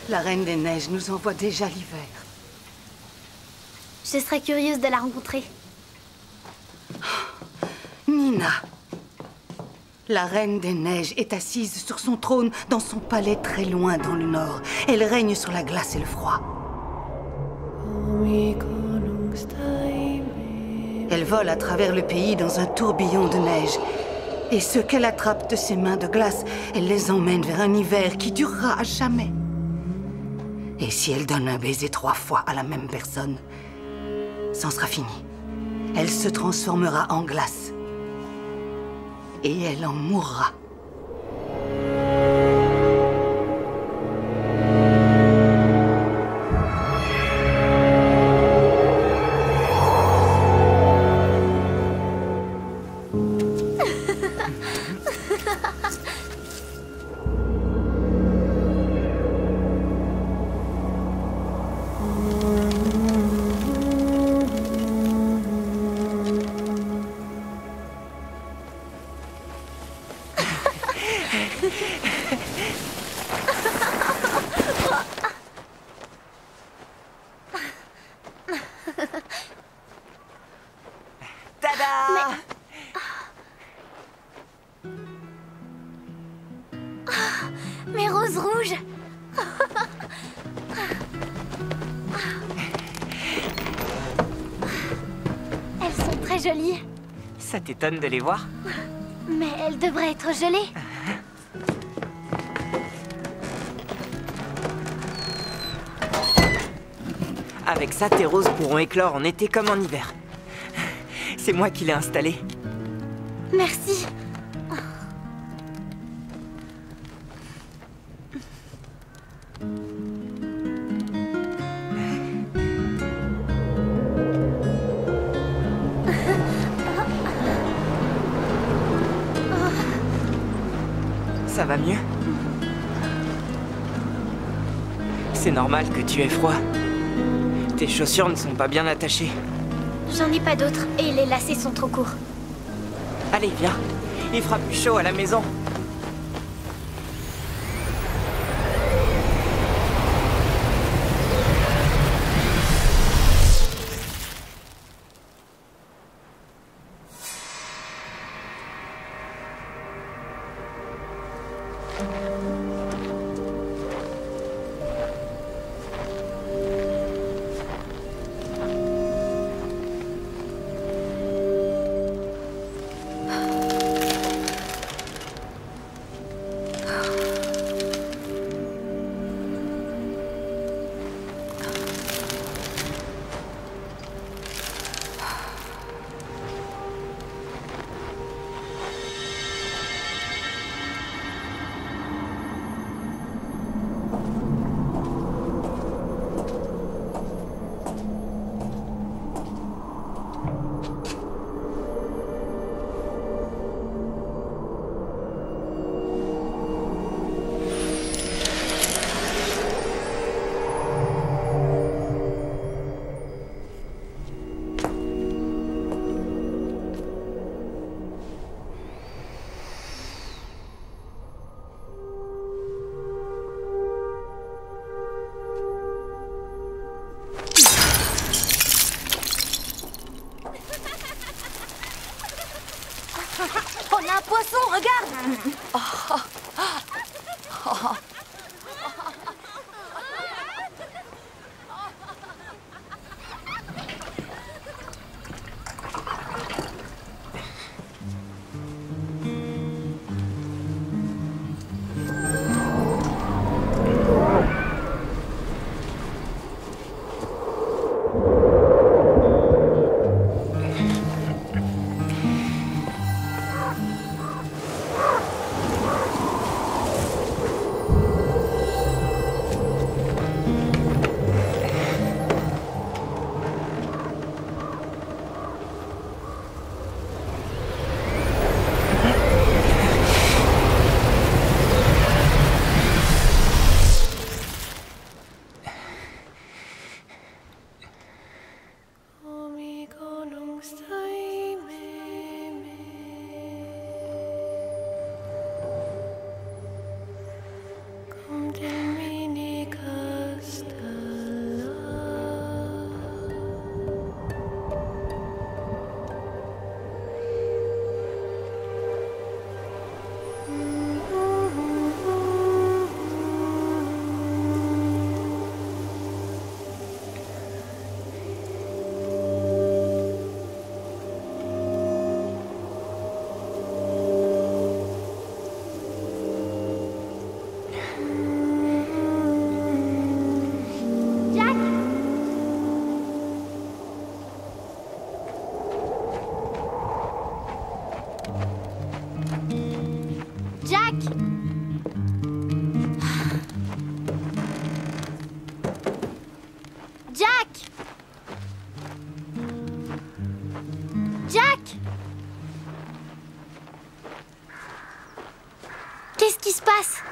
La Reine des Neiges nous envoie déjà l'hiver. Je serais curieuse de la rencontrer. Nina. La Reine des Neiges est assise sur son trône dans son palais très loin dans le nord. Elle règne sur la glace et le froid. Elle vole à travers le pays dans un tourbillon de neige. Et ceux qu'elle attrape de ses mains de glace, elle les emmène vers un hiver qui durera à jamais. Et si elle donne un baiser 3 fois à la même personne, c'en sera fini. Elle se transformera en glace. Et elle en mourra. Mes roses rouges. Elles sont très jolies. Ça t'étonne de les voir? Mais elles devraient être gelées. Avec ça, tes roses pourront éclore en été comme en hiver. C'est moi qui l'ai installé. Merci. Ça va mieux? C'est normal que tu aies froid. Tes chaussures ne sont pas bien attachées. J'en ai pas d'autres et les lacets sont trop courts. Allez, viens. Il fera plus chaud à la maison. On a un poisson, regarde! Qu'est-ce qui se passe?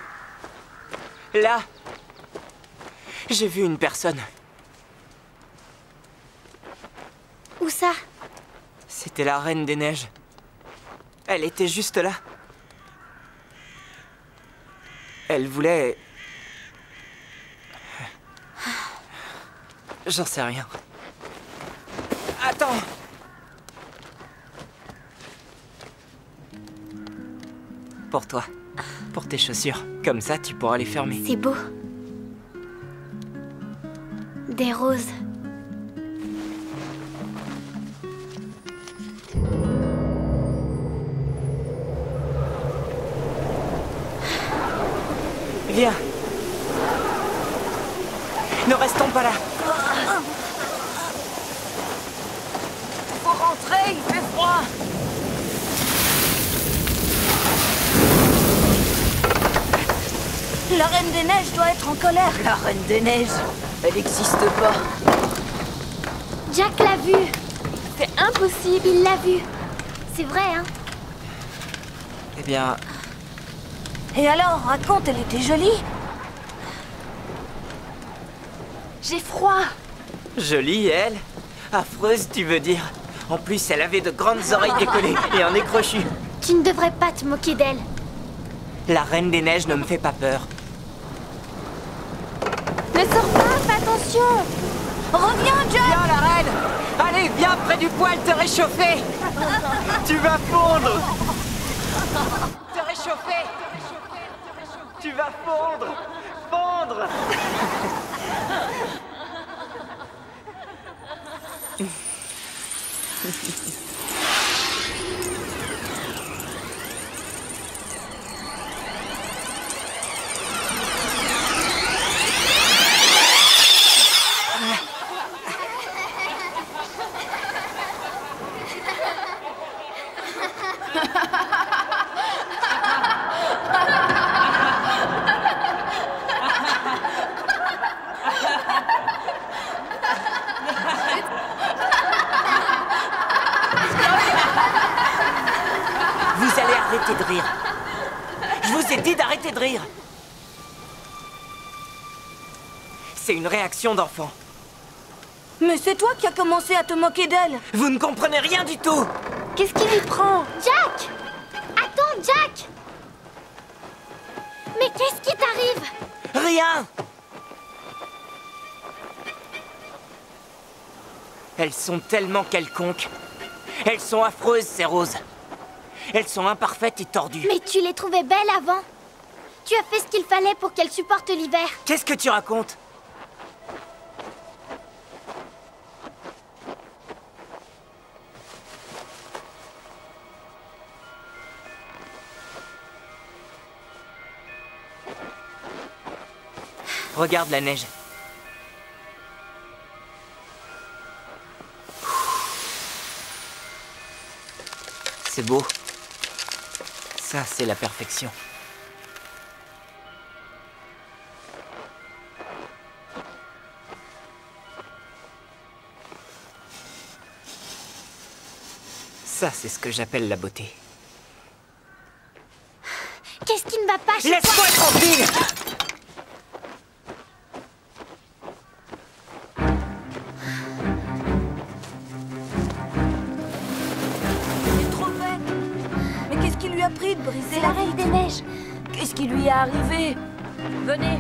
Là, j'ai vu une personne. Où ça? C'était la Reine des Neiges. Elle était juste là. Elle voulait... J'en sais rien. Attends! Pour toi. Pour tes chaussures. Comme ça, tu pourras les fermer. C'est beau. Des roses. Viens. Ne restons pas là. Faut rentrer, il fait froid. La Reine des Neiges doit être en colère. La Reine des Neiges, elle n'existe pas. Jack l'a vu. C'est impossible. Il l'a vu. C'est vrai, hein? Eh bien, Et alors, raconte, elle était jolie? J'ai froid. jolie, elle. Affreuse, tu veux dire. En plus, elle avait de grandes oreilles décollées et un nez crochu. Tu ne devrais pas te moquer d'elle. La Reine des Neiges ne me fait pas peur. Ne sors pas, fais attention. Reviens, Jack. Viens, la reine! Allez, viens près du poêle te réchauffer! Tu vas fondre! Te réchauffer! Tu vas fondre! Fondre! Vous allez arrêter de rire. Je vous ai dit d'arrêter de rire. C'est une réaction d'enfant. Mais c'est toi qui as commencé à te moquer d'elle. Vous ne comprenez rien du tout. Qu'est-ce qui lui prend? Jack! Attends, Jack! Mais qu'est-ce qui t'arrive? Rien. Elles sont tellement quelconques. Elles sont affreuses, ces roses. Elles sont imparfaites et tordues. Mais tu les trouvais belles avant. Tu as fait ce qu'il fallait pour qu'elles supportent l'hiver. Qu'est-ce que tu racontes? Regarde la neige. C'est beau. Ça, c'est la perfection. Ça, c'est ce que j'appelle la beauté. Qu'est-ce qui ne va pas chez toi? Laisse-moi tranquille! C'est trop fait. Mais qu'est-ce qui lui a pris de briser C'est la Reine des Neiges. Qu'est-ce qui lui est arrivé? Venez.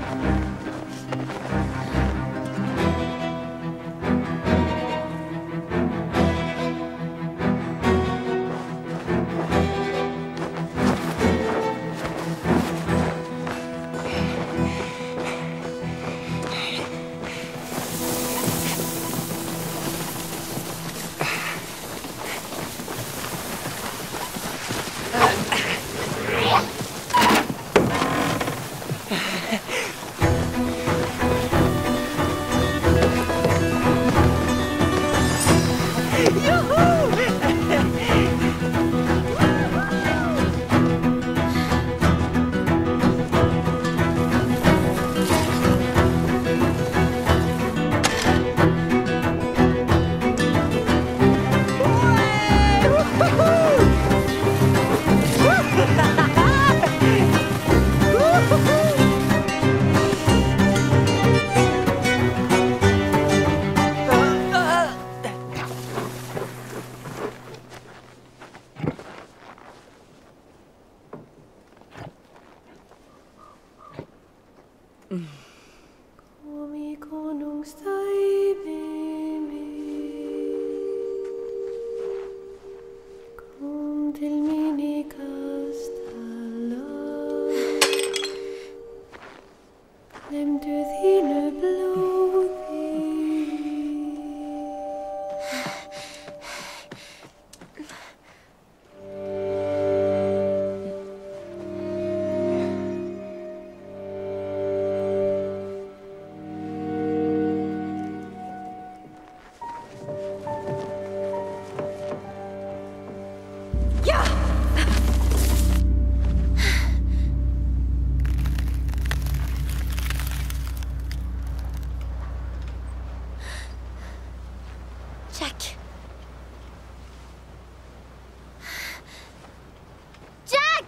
Jack. Jack.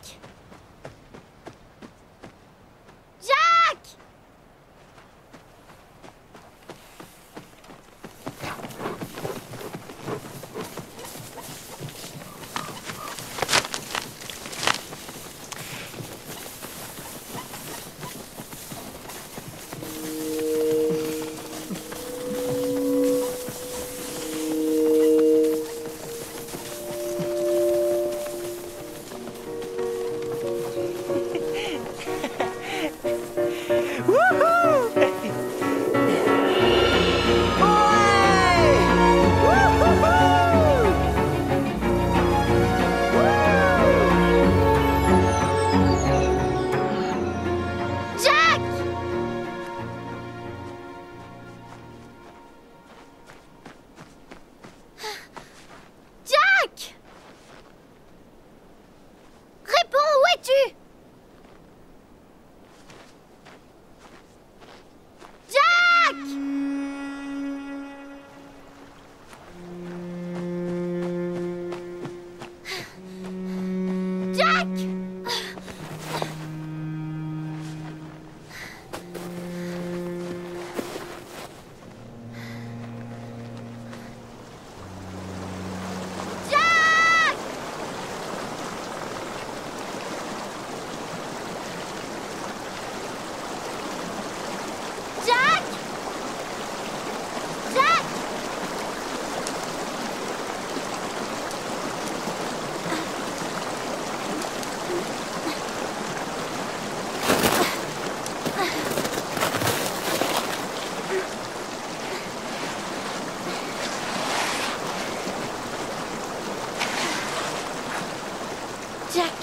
Jack.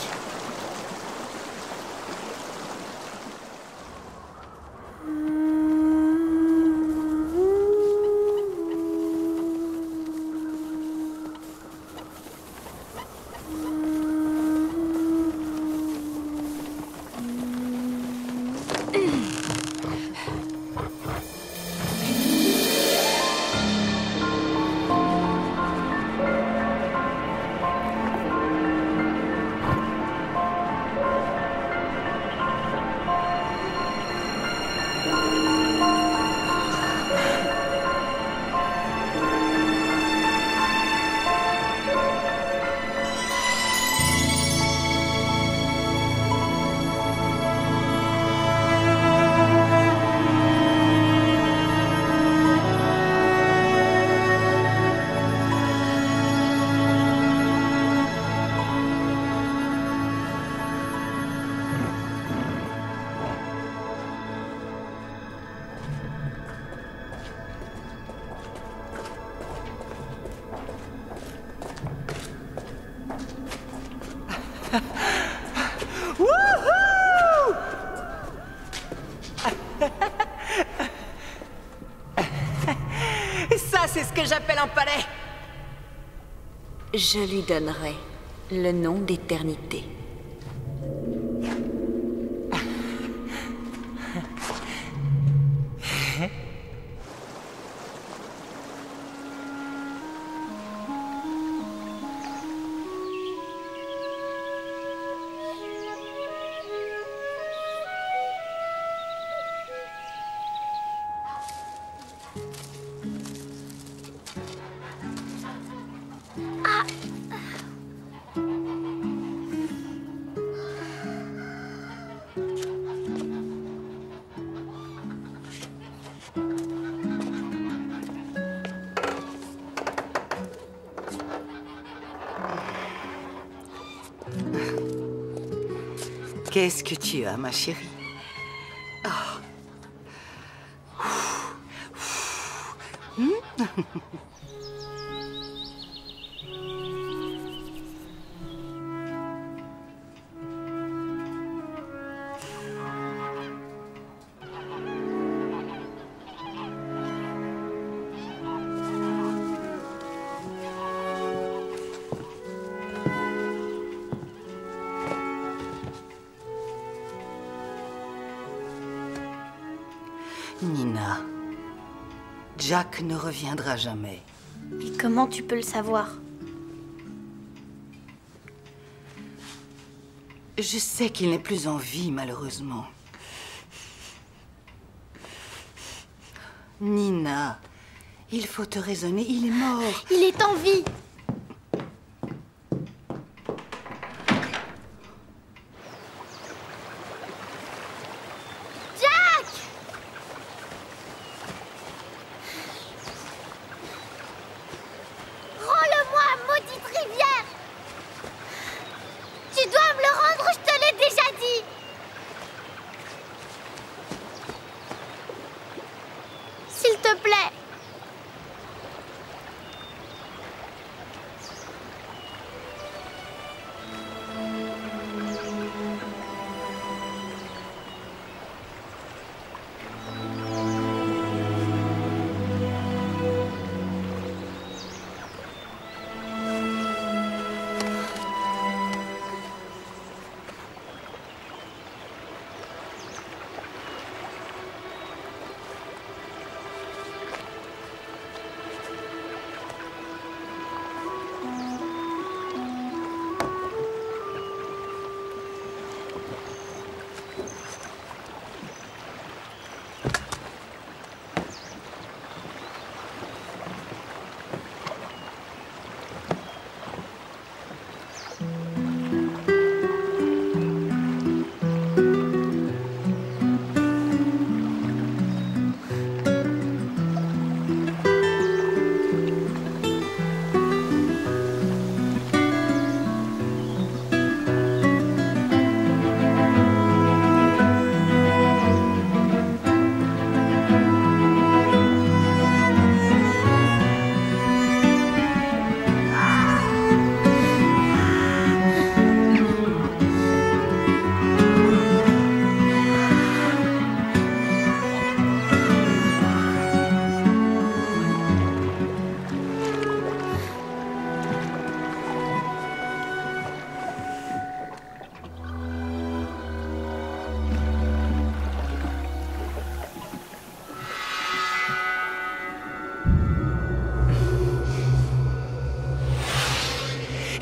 Wouhou! Ça, c'est ce que j'appelle un palais. Je lui donnerai le nom d'éternité. Qu'est-ce que tu as, ma chérie? Oh. Nina, Jack ne reviendra jamais. Mais comment tu peux le savoir? Je sais qu'il n'est plus en vie, malheureusement. Nina, il faut te raisonner, il est mort. Il est en vie. S'il te plaît.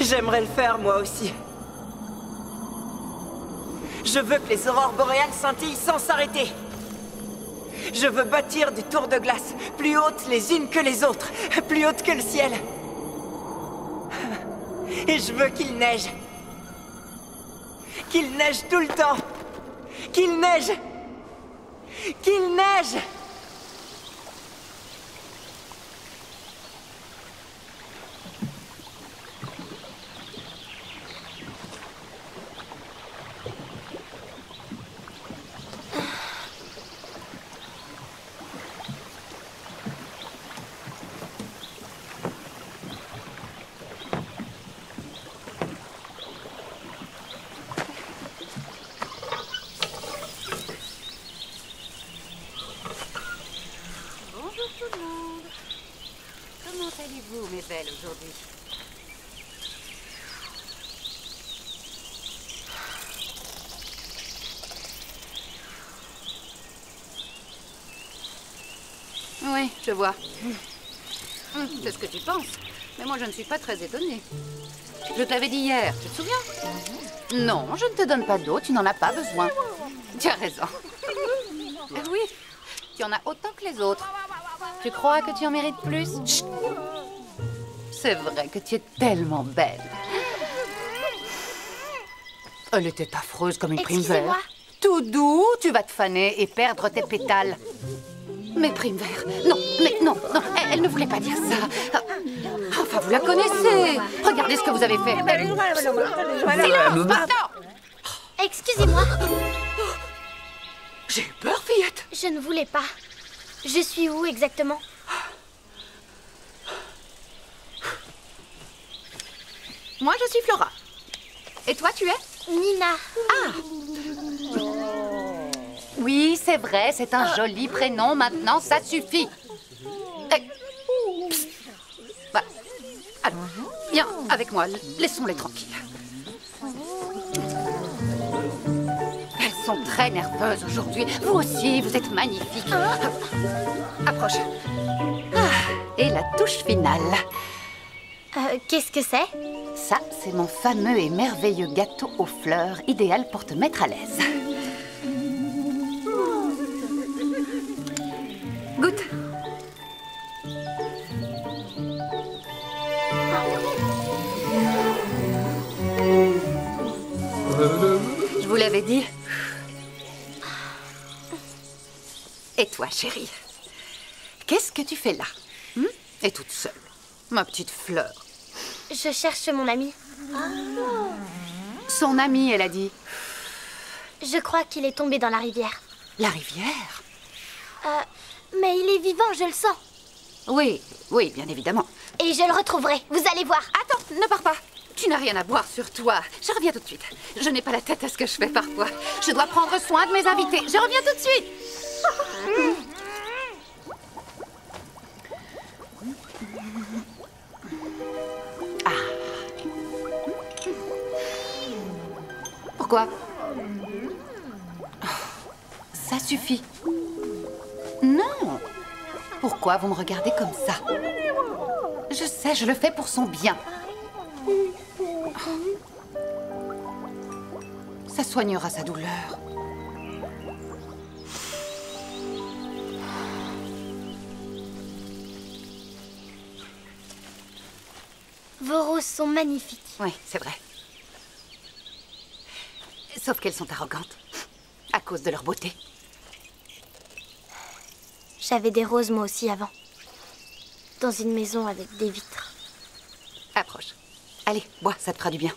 J'aimerais le faire, moi aussi. Je veux que les aurores boréales scintillent sans s'arrêter. Je veux bâtir des tours de glace, plus hautes les unes que les autres, plus hautes que le ciel. Et je veux qu'il neige. Qu'il neige tout le temps. Qu'il neige. Qu'il neige. Comment allez-vous, mes belles, aujourd'hui? Oui, je vois. C'est ce que tu penses. Mais moi, je ne suis pas très étonnée. Je te l'avais dit hier, tu te souviens? Non, je ne te donne pas d'eau, tu n'en as pas besoin. Tu as raison. Oui, tu en as autant que les autres. Tu crois que tu en mérites plus? Chut. C'est vrai que tu es tellement belle. Elle était affreuse comme une prime vert. Tout doux, tu vas te faner et perdre tes pétales. Mais prime vert, non, mais non, non, elle ne voulait pas dire ça. Enfin, vous la connaissez. Regardez ce que vous avez fait. Silence, maintenant. Excusez-moi. J'ai eu peur, fillette. Je ne voulais pas. Je suis où exactement? Moi, je suis Flora. Et toi, tu es? Nina. Oui, c'est vrai, c'est un joli prénom. Maintenant, ça suffit. Psst. Voilà. Alors, viens avec moi. Laissons-les tranquilles. Elles sont très nerveuses aujourd'hui. Vous aussi, vous êtes magnifiques. Approche. Et la touche finale. Qu'est-ce que c'est? Ça, c'est mon fameux et merveilleux gâteau aux fleurs, idéal pour te mettre à l'aise. Goûte. Je vous l'avais dit. Et toi, chérie, qu'est-ce que tu fais là? Et toute seule, ma petite fleur. Je cherche mon ami. Son amie, elle a dit. Je crois qu'il est tombé dans la rivière. La rivière? Mais il est vivant, je le sens. Oui, oui, bien évidemment. Et je le retrouverai, vous allez voir. Attends, ne pars pas. Tu n'as rien à boire sur toi. Je reviens tout de suite. Je n'ai pas la tête à ce que je fais parfois. Je dois prendre soin de mes invités. Je reviens tout de suite. Pourquoi? Ça suffit. Non. Pourquoi vous me regardez comme ça? Je sais, je le fais pour son bien. Ça soignera sa douleur. Vos roses sont magnifiques. Oui, c'est vrai. Sauf qu'elles sont arrogantes. À cause de leur beauté. J'avais des roses moi aussi avant. Dans une maison avec des vitres. Approche. Allez, bois, ça te fera du bien.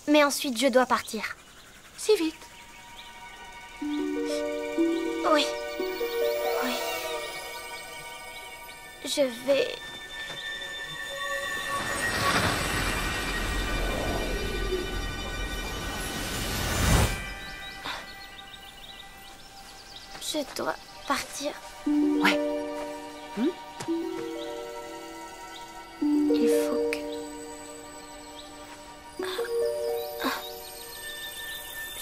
Mais ensuite, je dois partir. Si vite. Oui. Oui. Je vais... Je dois partir. Ouais. Il faut que...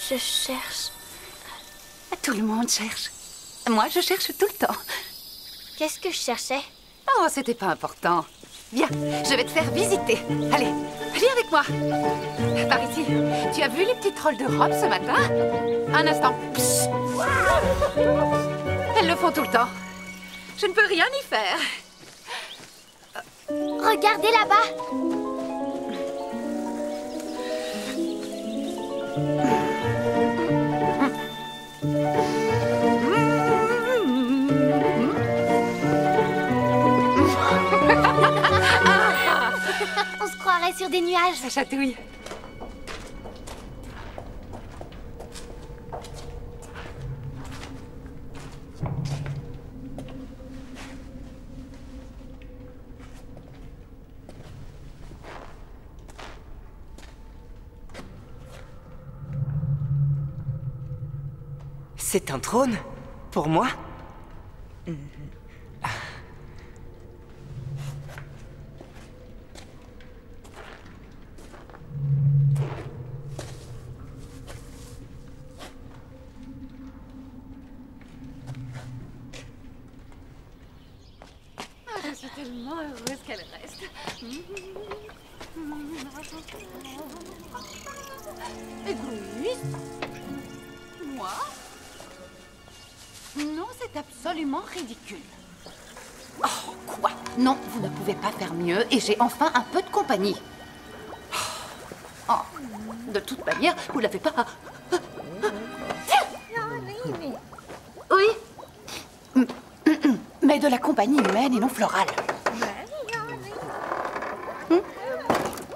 Je cherche... Tout le monde cherche. Moi, je cherche tout le temps. Qu'est-ce que je cherchais? Oh, c'était pas important. Viens, je vais te faire visiter. Allez, viens avec moi. Par ici. Tu as vu les petites trolls de robe ce matin? Un instant. Psst. Elles le font tout le temps. Je ne peux rien y faire. Regardez là-bas. On se croirait sur des nuages. Ça chatouille. C'est un trône? Pour moi? Je suis tellement heureuse qu'elle reste. Égoïste? Moi? Non, c'est absolument ridicule. Oh, quoi? Non, vous ne pouvez pas faire mieux et j'ai enfin un peu de compagnie. Oh, de toute manière, vous l'avez pas... Oui. Mais de la compagnie humaine et non florale.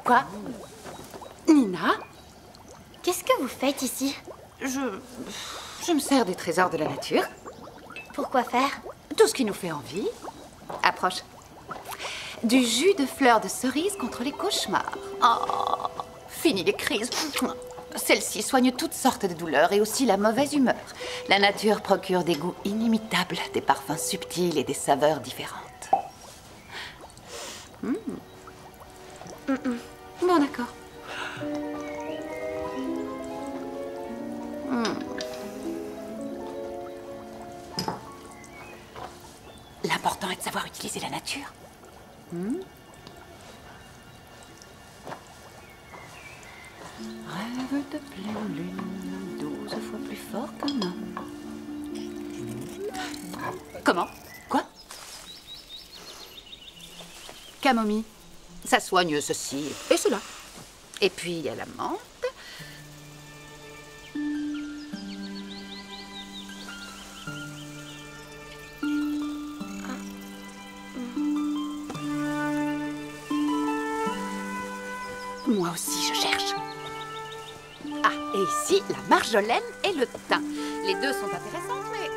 Quoi? Nina? Qu'est-ce que vous faites ici? Je me sers des trésors de la nature. Pourquoi faire? Tout ce qui nous fait envie. Approche. Du jus de fleurs de cerise contre les cauchemars. Oh, fini les crises. Celle-ci soigne toutes sortes de douleurs et aussi la mauvaise humeur. La nature procure des goûts inimitables, des parfums subtils et des saveurs différentes. Bon, d'accord. L'important est de savoir utiliser la nature. Rêve de pleine lune, 12 fois plus fort qu'un homme. Comment? Quoi? Camomille. Ça soigne ceci et cela. Et puis il y a la menthe. Moi aussi, je cherche. Ah, et ici, la marjolaine et le thym. Les deux sont intéressantes, mais...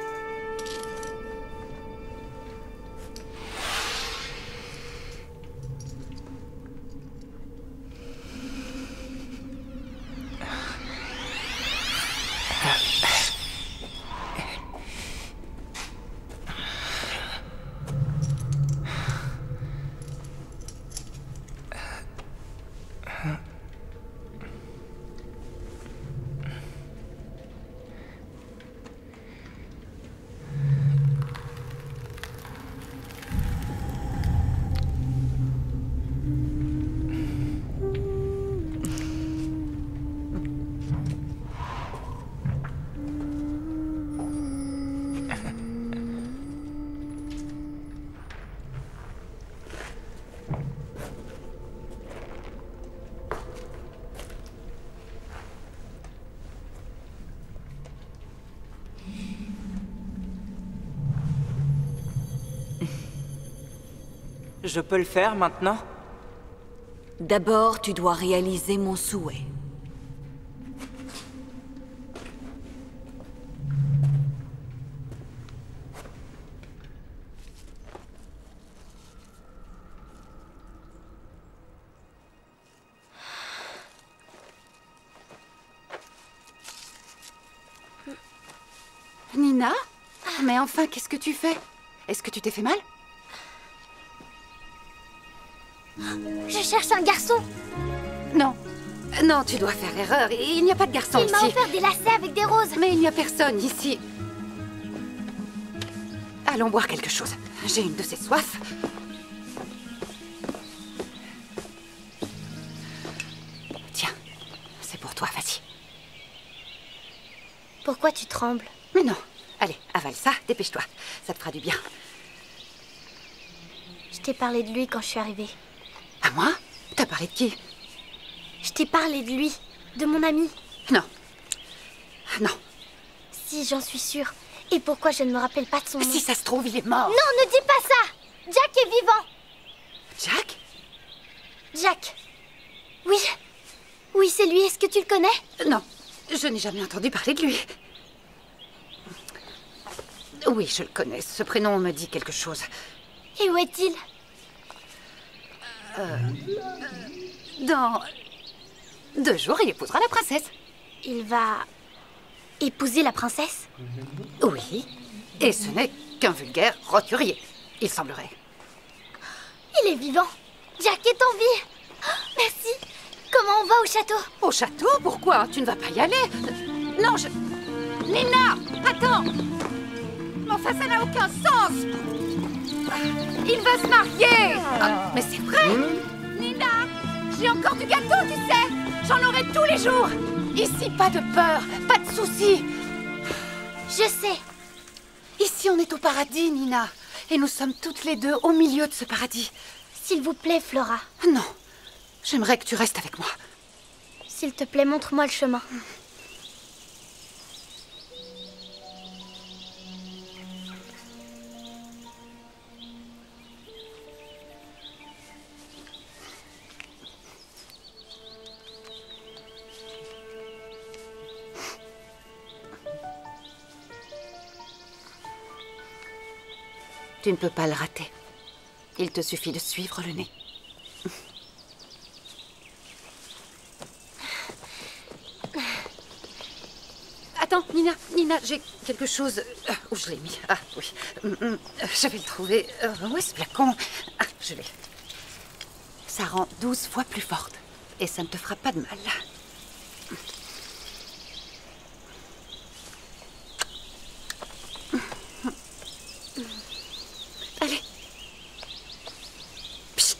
Je peux le faire maintenant? D'abord, tu dois réaliser mon souhait. Nina? Mais enfin, qu'est-ce que tu fais? Est-ce que tu t'es fait mal? Je cherche un garçon. Non. Non, tu dois faire erreur. Il n'y a pas de garçon Il m'a ici. offert des lacets avec des roses. Mais il n'y a personne ici. Allons boire quelque chose. J'ai une de ces soifs. Tiens, c'est pour toi, vas-y. Pourquoi tu trembles? Mais non. Allez, avale ça, dépêche-toi. Ça te fera du bien. Je t'ai parlé de lui quand je suis arrivée. À moi? T'as parlé de qui? Je t'ai parlé de lui, de mon ami. Non. Non. Si, j'en suis sûre. Et pourquoi je ne me rappelle pas de son nom? Si ça se trouve, il est mort. Non, ne dis pas ça! Jack est vivant! Jack? Jack. Oui. Oui, c'est lui. Est-ce que tu le connais? Non, je n'ai jamais entendu parler de lui. Oui, je le connais. Ce prénom me dit quelque chose. Et où est-il? Dans 2 jours, il épousera la princesse. Il va épouser la princesse? Oui. Et ce n'est qu'un vulgaire roturier, il semblerait. Il est vivant. Jack est en vie. Oh, merci. Comment on va au château? Au château? Pourquoi? Tu ne vas pas y aller? Non, je... Nina! Attends! Mais enfin, ça n'a aucun sens! Il va se marier! Ah, mais c'est vrai! Nina! J'ai encore du gâteau, tu sais! J'en aurai tous les jours! Ici, pas de peur, pas de soucis! Je sais. Ici, on est au paradis, Nina. Et nous sommes toutes les deux au milieu de ce paradis. S'il vous plaît, Flora. Non. J'aimerais que tu restes avec moi. S'il te plaît, montre-moi le chemin. Tu ne peux pas le rater. Il te suffit de suivre le nez. Attends, Nina, j'ai quelque chose... où je l'ai mis? Ah, oui. Je vais le trouver. Où est ce flacon? Ah, je l'ai. Ça rend 12 fois plus forte. Et ça ne te fera pas de mal. Allez. Psst.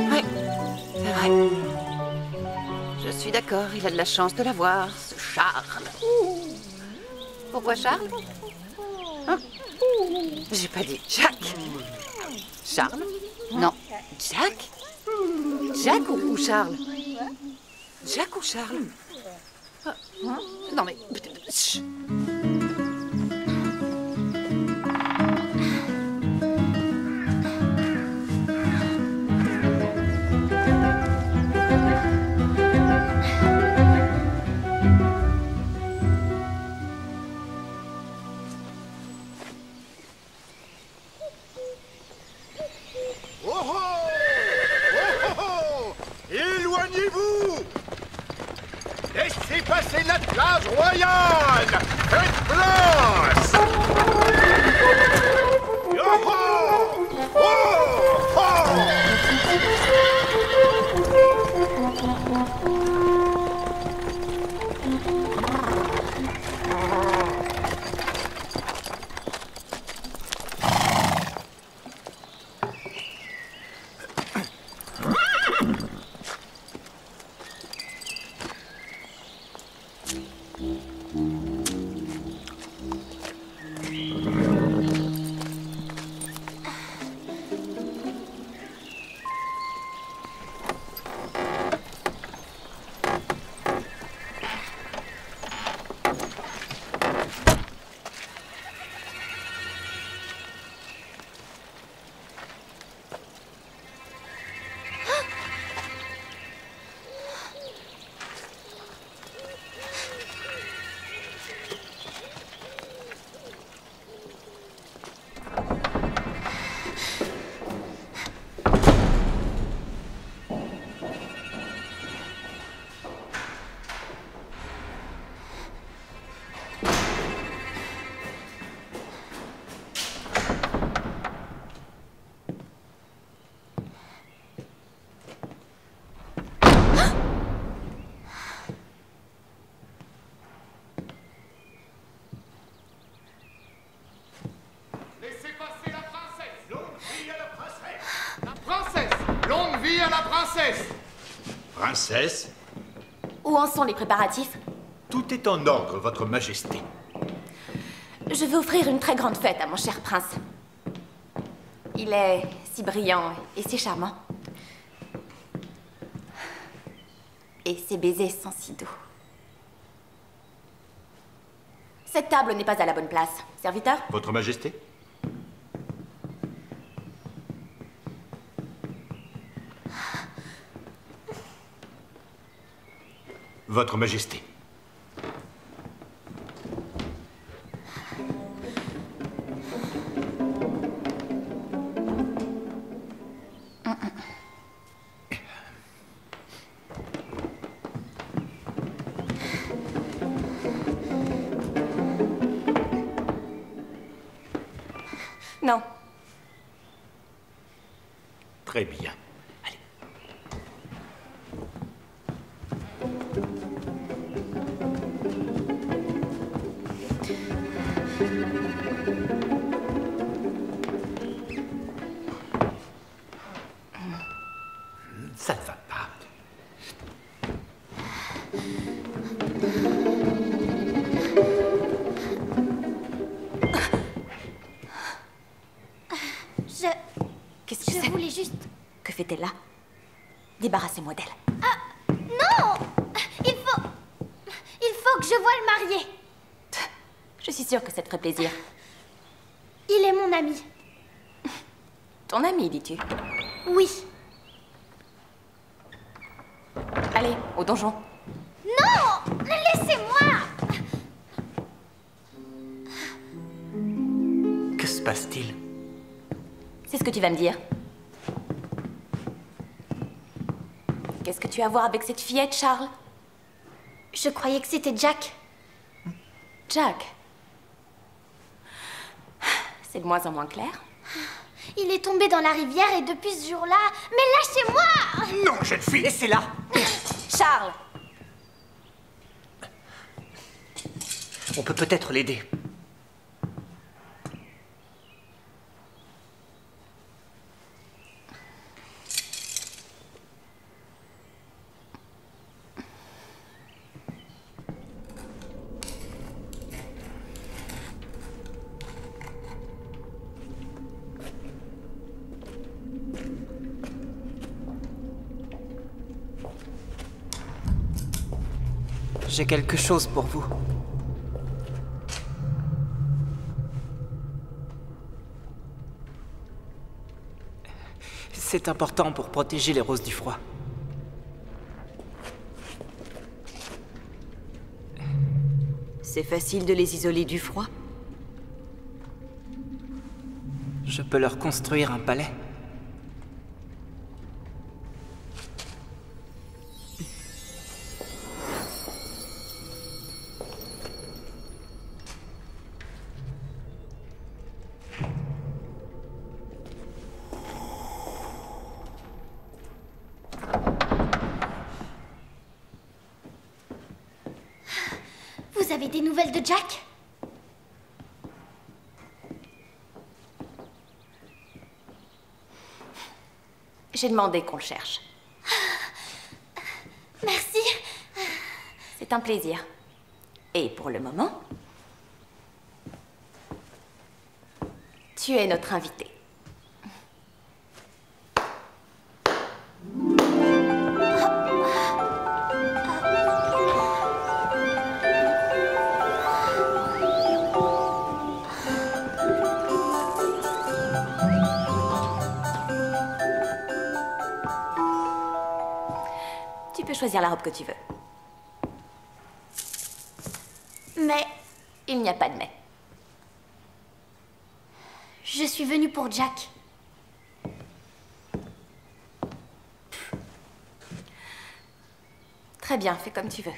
Ouais, c'est vrai. Je suis d'accord, il a de la chance de l'avoir, ce Charles. Pourquoi Charles? Hein? J'ai pas dit Jack. Charles? Non. Jack? Jack ou Charles? Jack ou Charles? Non mais... Chut. Éloignez-vous! Laissez passer l'attelage royal! Faites place! Yo-ho! Oh! Oh! Princesse? Où en sont les préparatifs? Tout est en ordre, votre majesté. Je veux offrir une très grande fête à mon cher prince. Il est si brillant et si charmant. Et ses baisers sont si doux. Cette table n'est pas à la bonne place. Serviteur? Votre majesté? Votre majesté. Non. Très bien. Allez. Ça ne va pas. Qu'est-ce que c'est? Je voulais juste... Que fait-elle là? Débarrassez-moi d'elle. Ah, non! Il faut que je voie le marié. Je suis sûre que ça te ferait plaisir. Il est mon ami. Ton ami, dis-tu? Oui. Allez, au donjon. Non! Laissez-moi! Que se passe-t-il? C'est ce que tu vas me dire. Qu'est-ce que tu as à voir avec cette fillette, Charles? Je croyais que c'était Jack. Jack. C'est de moins en moins clair. Il est tombé dans la rivière et depuis ce jour-là... Mais lâchez-moi! Non, jeune fille, laissez-la! Charles! On peut peut-être l'aider. J'ai quelque chose pour vous. C'est important pour protéger les roses du froid. C'est facile de les isoler du froid. Je peux leur construire un palais. Vous avez des nouvelles de Jack? J'ai demandé qu'on le cherche. Merci. C'est un plaisir. Et pour le moment, tu es notre invité. Tu peux choisir la robe que tu veux. Mais Il n'y a pas de mais. je suis venue pour Jack. Très bien, fais comme tu veux.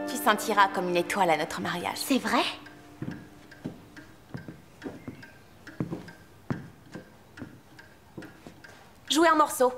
Tu sentiras comme une étoile à notre mariage. C'est vrai? Jouez un morceau.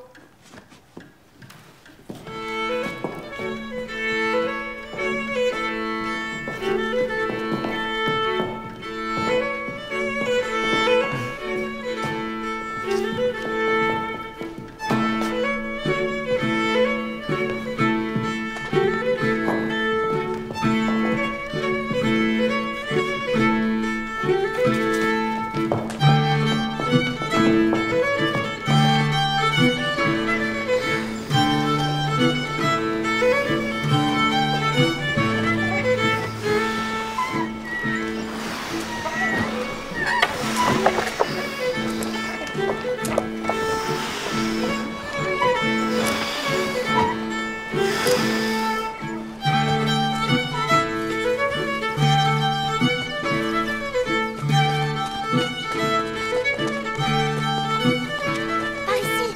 Par ici.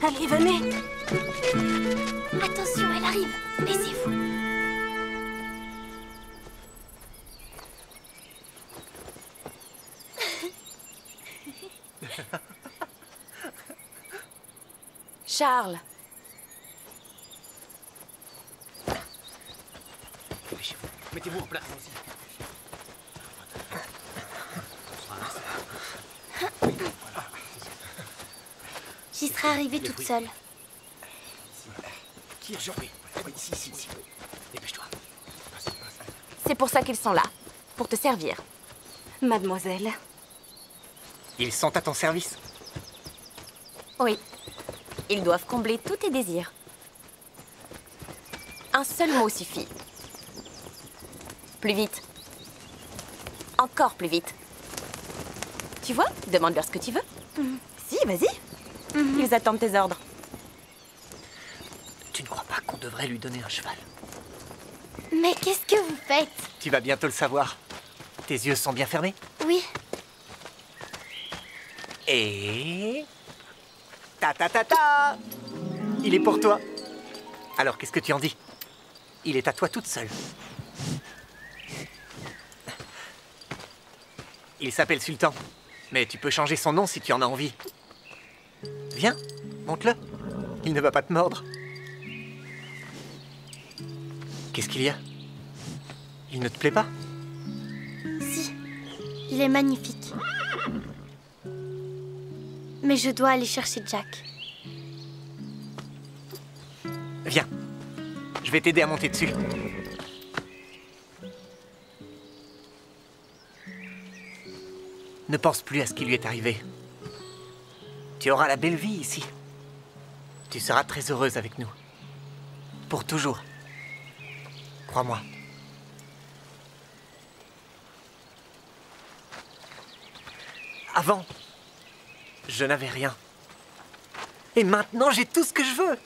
Allez, venez. Attention, elle arrive. Laissez-vous. Charles, Dépêchez-vous. Mettez-vous en place aussi. J'y serais arrivée toute seule. Qui est Jean? Oui, ici. Dépêche-toi. c'est pour ça qu'ils sont là. pour te servir. Mademoiselle. Ils sont à ton service. Oui. Ils doivent combler tous tes désirs. Un seul mot suffit. Plus vite. Encore plus vite. Tu vois? Demande-leur ce que tu veux. Si, vas-y. Ils attendent tes ordres. Tu ne crois pas qu'on devrait lui donner un cheval? Mais qu'est-ce que vous faites? Tu vas bientôt le savoir. Tes yeux sont bien fermés? Oui. Et... Ta! Il est pour toi. Alors, qu'est-ce que tu en dis? Il est à toi toute seule. Il s'appelle Sultan. Mais tu peux changer son nom si tu en as envie. Viens, monte-le. Il ne va pas te mordre. Qu'est-ce qu'il y a? Il ne te plaît pas? Si. Il est magnifique. Mais je dois aller chercher Jack. Viens. Je vais t'aider à monter dessus. Ne pense plus à ce qui lui est arrivé. Tu auras la belle vie ici. Tu seras très heureuse avec nous. Pour toujours. Crois-moi. Avant, je n'avais rien. Et maintenant, j'ai tout ce que je veux.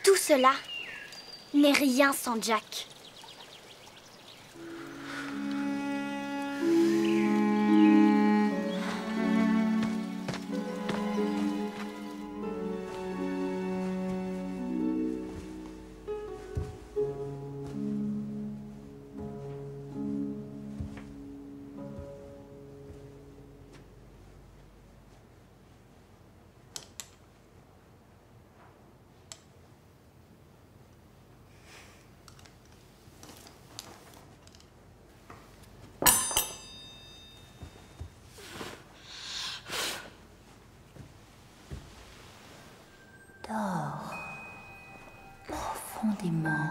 Tout cela n'est rien sans Jack. Dors profondément.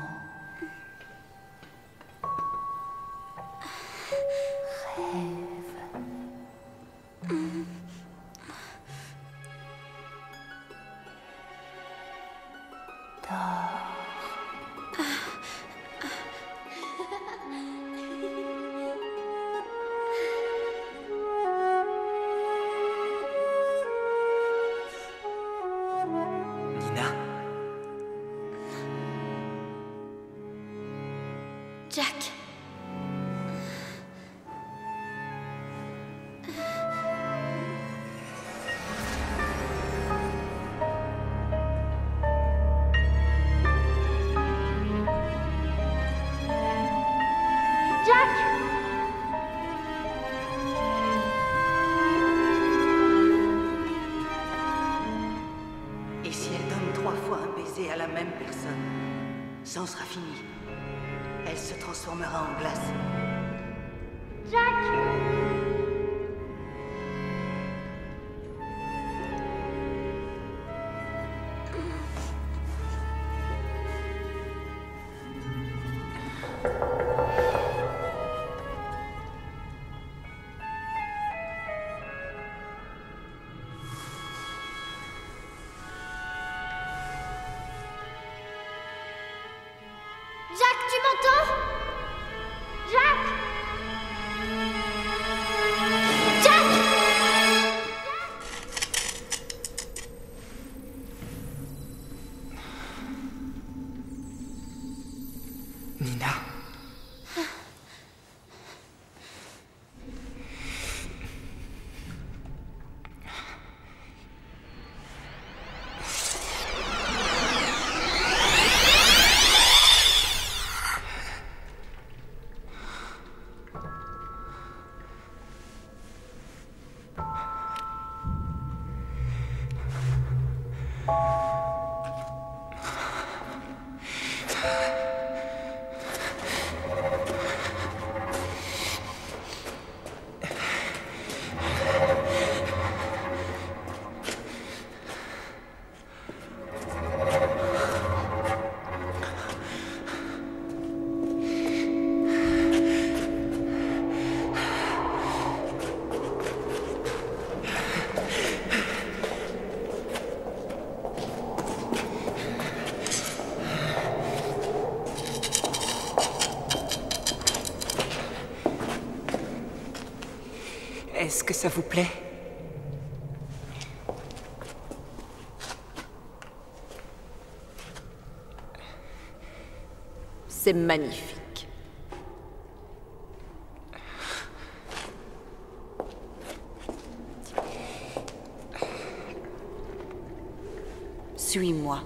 Jack. Et si elle donne 3 fois un baiser à la même personne, ça sera fini. Elle se transformera en glace. Jack, tu m'entends? Jack! Jack! Nina. Est-ce que ça vous plaît? C'est magnifique. Suis-moi.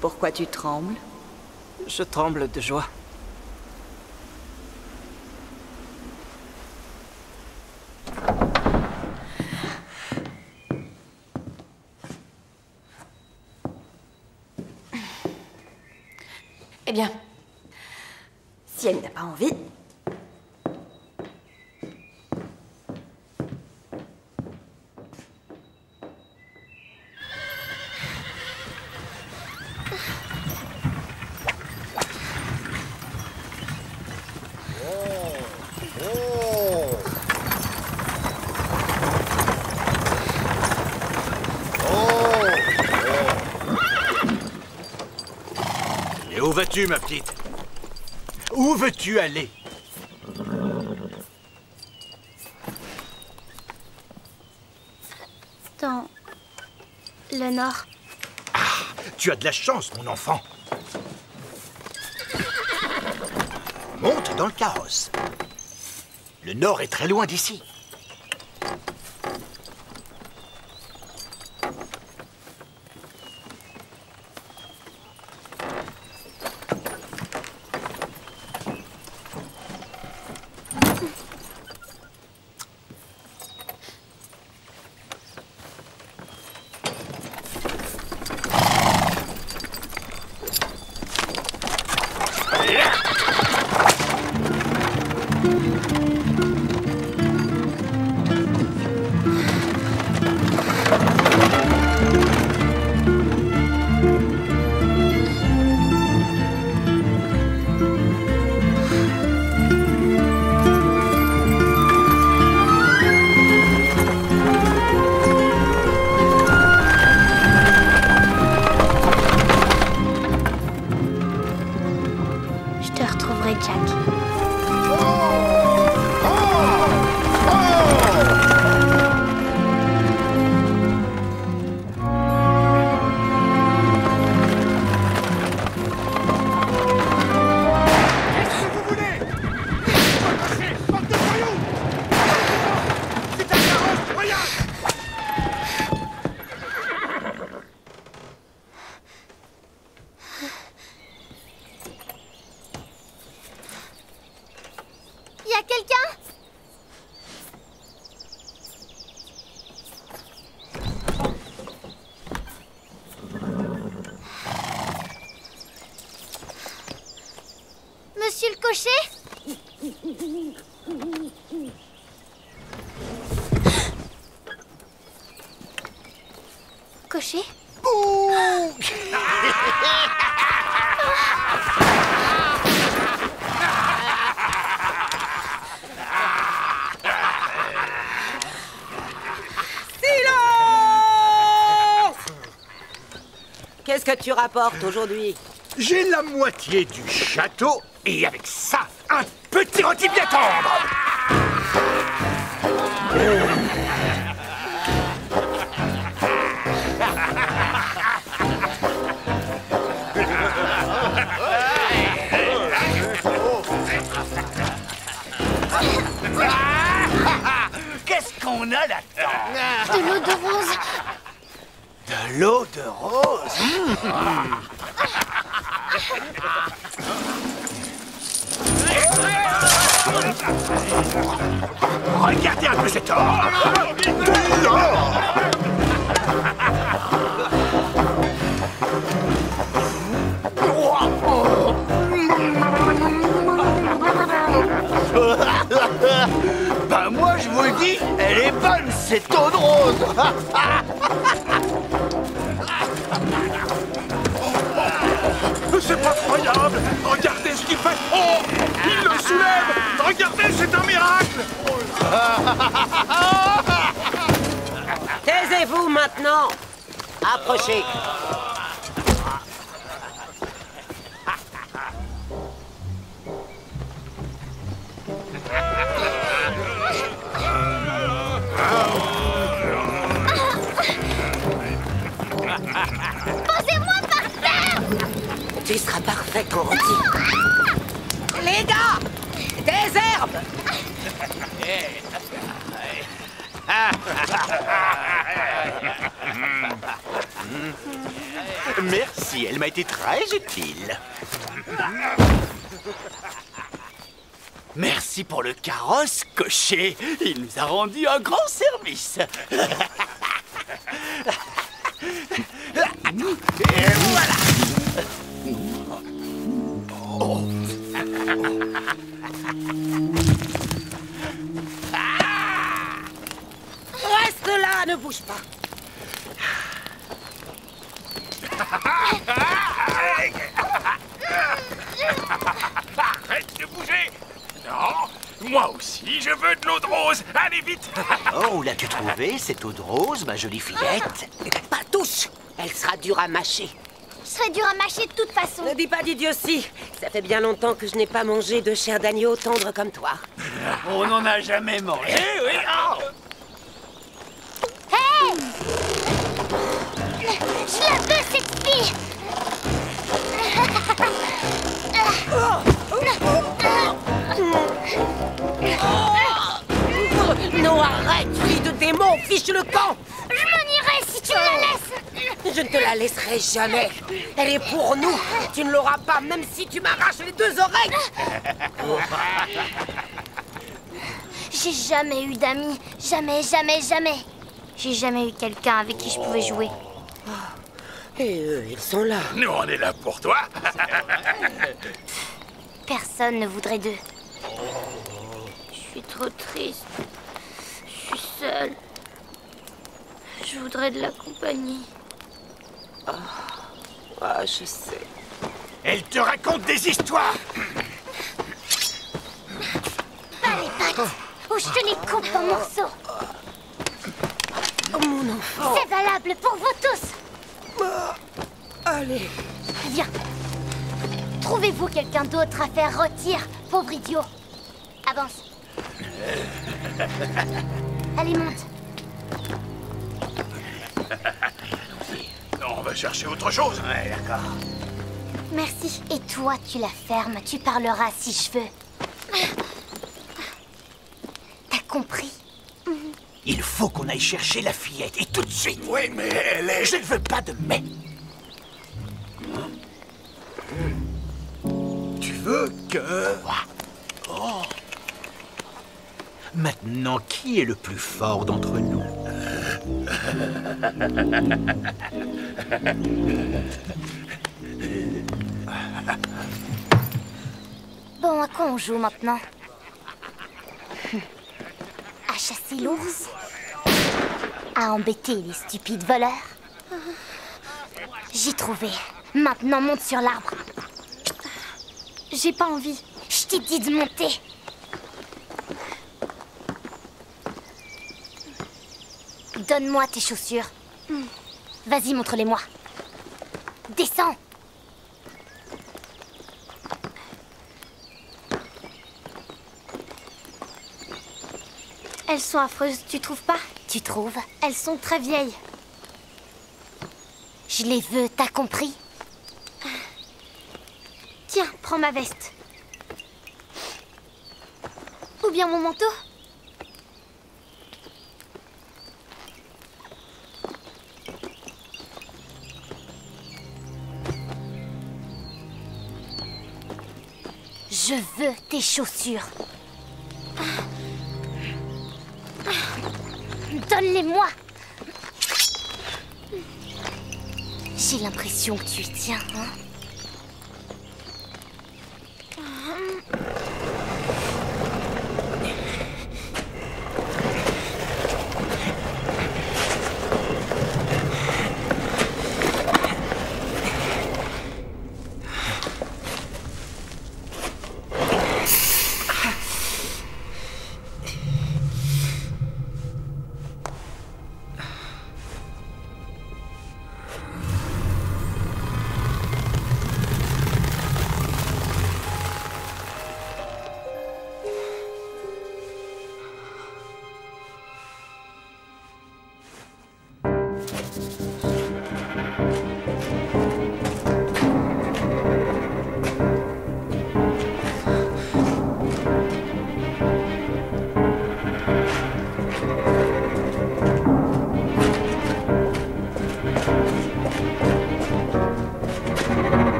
Pourquoi tu trembles? Je tremble de joie. Eh bien, si elle n'a pas envie... Et où vas-tu, ma petite? Où veux-tu aller? Dans le nord. Ah, tu as de la chance, mon enfant. Monte dans le carrosse. Le nord est très loin d'ici. Je te retrouverai, Jack. Y a quelqu'un? Monsieur le cocher? Cocher? Qu'est-ce que tu rapportes aujourd'hui? J'ai la moitié du château et avec ça, un petit rôti bien tendre. Qu'est-ce qu'on a là-dedans? De l'eau de rose. De l'eau de rose. Regardez un peu cet or. De l'or. Ben moi je vous le dis, elle est bonne cette eau de rose. C'est pas croyable. Regardez ce qu'il fait. Oh, il le soulève. Regardez, c'est un miracle. Taisez-vous maintenant. Approchez. Posez-moi par terre. Tu seras parfait quand on dit. Les gars, des herbes. Merci, elle m'a été très utile. Merci pour le carrosse, cocher. Il nous a rendu un grand service. Et voilà. Oh. Reste là, ne bouge pas. Arrête de bouger. Non, moi aussi, je veux de l'eau de rose. Allez, vite. Oh, où l'as-tu trouvé, cette eau de rose, ma jolie fillette? Pas touche. Elle sera dure à mâcher. Je serais dur à mâcher de toute façon. Ne dis pas d'idiotie. Ça fait bien longtemps que je n'ai pas mangé de chair d'agneau tendre comme toi. On n'en a jamais mangé, oui. Oh. Hé! Je la veux, cette fille. Non, arrête, fille de démon, fiche le camp. Je m'en irai si tu me la laisses. Je ne te la laisserai jamais. Elle est pour nous. Tu ne l'auras pas, même si tu m'arraches les 2 oreilles. J'ai jamais eu d'amis. Jamais, jamais, jamais. J'ai jamais eu quelqu'un avec qui je pouvais jouer. Et eux, ils sont là. Nous, on est là pour toi. Personne ne voudrait d'eux. Je suis trop triste. Je suis seule. Je voudrais de la compagnie. Ah, je sais. Elle te raconte des histoires. Pas les pattes, ou je te les coupe en morceaux. Oh, mon enfant. C'est valable pour vous tous. Allez. Viens. Trouvez-vous quelqu'un d'autre à faire rôtir, pauvre idiot. Avance. Allez, monte. On va chercher autre chose. Ouais, d'accord. Merci. Et toi, tu la fermes. Tu parleras si je veux. T'as compris? Il faut qu'on aille chercher la fillette, et tout de suite. Oui, mais elle est... Je ne veux pas de mais. Tu veux que... Oh. Maintenant, qui est le plus fort d'entre nous? Bon, à quoi on joue maintenant? À chasser l'ours? À embêter les stupides voleurs? J'ai trouvé. Maintenant, monte sur l'arbre. J'ai pas envie. Je t'ai dit de monter. Donne-moi tes chaussures. Vas-y, montre-les-moi. Descends. Elles sont affreuses, tu trouves pas? Tu trouves? Elles sont très vieilles. Je les veux, t'as compris? Tiens, prends ma veste. Ou bien mon manteau? Je veux tes chaussures. Donne-les-moi. J'ai l'impression que tu y tiens, hein?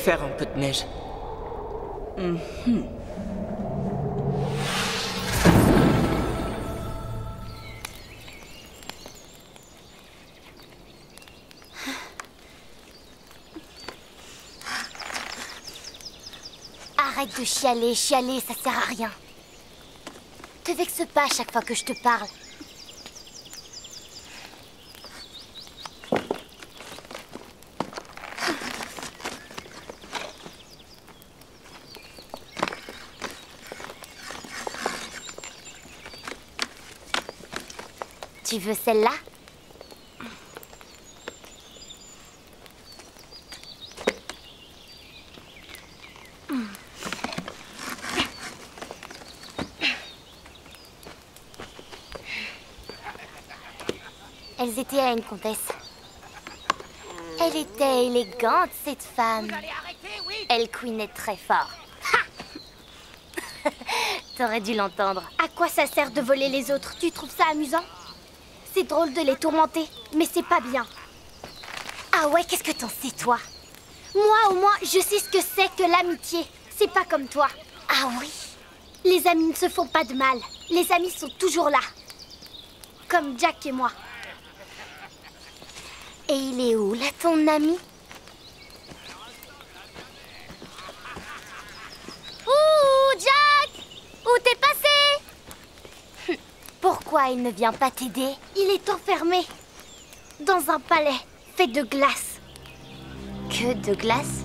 faire un peu de neige. Arrête de chialer, ça sert à rien. Te vexe pas à chaque fois que je te parle. Tu veux celle-là? Elles étaient à une comtesse. Elle était élégante, cette femme. Elle couinait très fort. T'aurais dû l'entendre. À quoi ça sert de voler les autres? Tu trouves ça amusant? C'est drôle de les tourmenter, mais c'est pas bien. Ah ouais, qu'est-ce que t'en sais, toi? Moi, au moins, je sais ce que c'est que l'amitié. C'est pas comme toi. Ah oui? Les amis ne se font pas de mal. Les amis sont toujours là. Comme Jack et moi. Et il est où, là, ton ami? Ouh, Jack! Où t'es passé? Pourquoi il ne vient pas t'aider? Il est enfermé. Dans un palais fait de glace. Que de glace?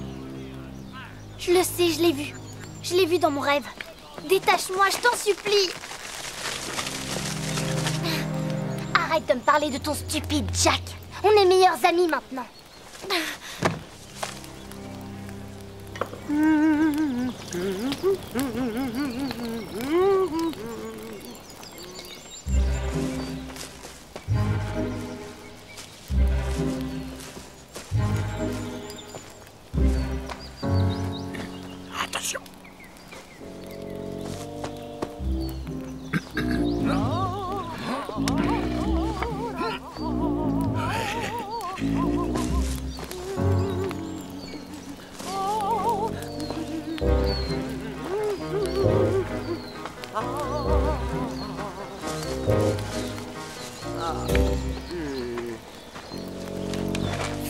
Je le sais, je l'ai vu. Je l'ai vu dans mon rêve. Détache-moi, je t'en supplie. Arrête de me parler de ton stupide Jack. On est meilleurs amis maintenant. Attention.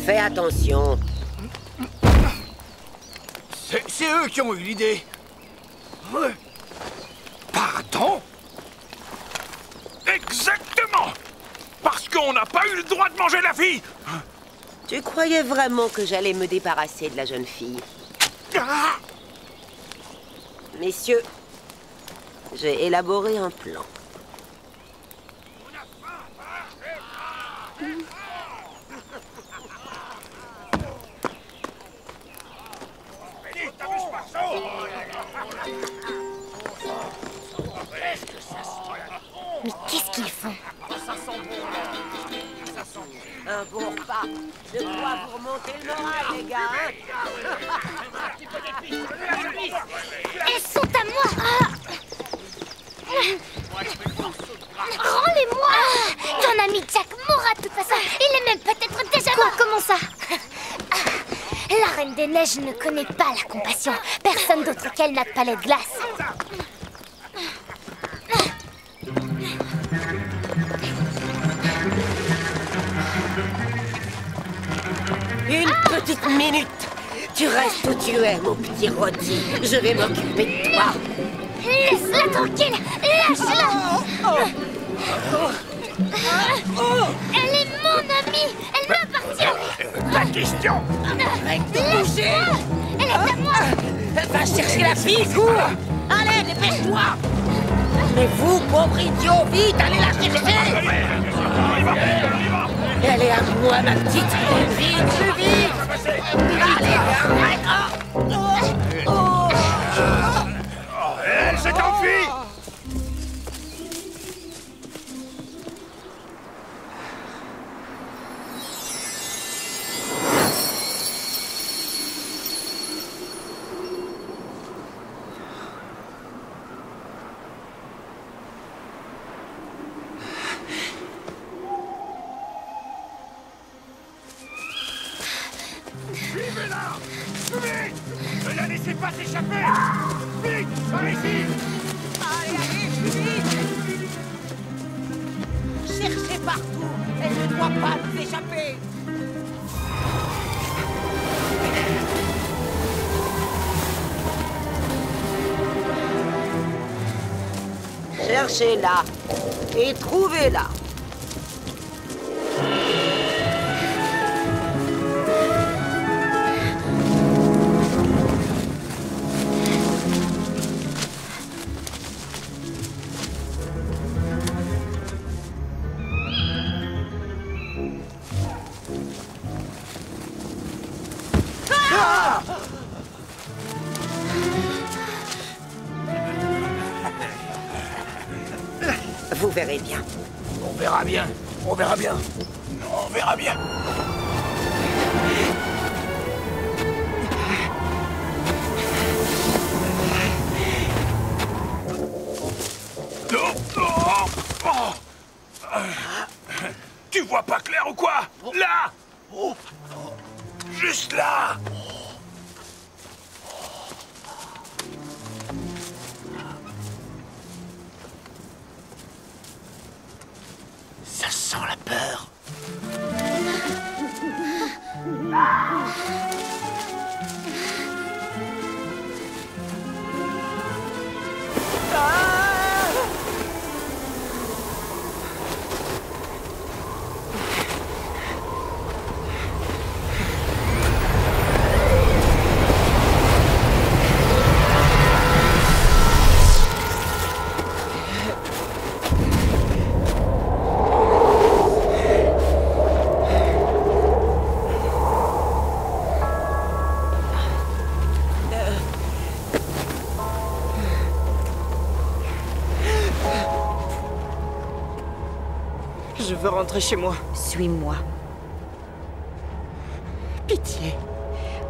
Fais attention. C'est eux qui ont eu l'idée. Ouais. Pardon? Exactement! Parce qu'on n'a pas eu le droit de manger la fille! Tu croyais vraiment que j'allais me débarrasser de la jeune fille? Ah! Messieurs, j'ai élaboré un plan. Mais qu'est-ce qu'ils font? Un bon repas. De quoi vous remonter le moral, les gars, hein? Elles sont à moi! Rends-les-moi! Ton ami Jack mourra de toute façon. Il est même peut-être déjà mort. Comment ça? La Reine des Neiges ne connaît pas la compassion. Personne d'autre qu'elle n'a de palais de glace. Une petite minute. Tu restes où tu es, mon petit rôti. Je vais m'occuper de toi. Laisse-la tranquille! Lâche-la! Elle est mon amie! Elle m'appartient! La question! Arrête de bouger! Elle est à moi! Va chercher la fille, cours! Allez, dépêche-toi! Mais vous, pauvre idiot, vite, allez la chercher! Elle est à moi, ma petite! Vite, plus vite! Allez, arrête! Elle s'est enfuie! Suivez-la! Vite! échapper. Vite, par ici. Allez, allez, plus vite. Cherchez partout. Elle ne doit pas nous échapper. Cherchez-la et trouvez-la. Vous verrez bien. On verra bien. On verra bien. On verra bien. Tu vois pas clair ou quoi? Là! Juste là! Ça sent la peur. Je veux rentrer chez moi. Suis-moi. Pitié.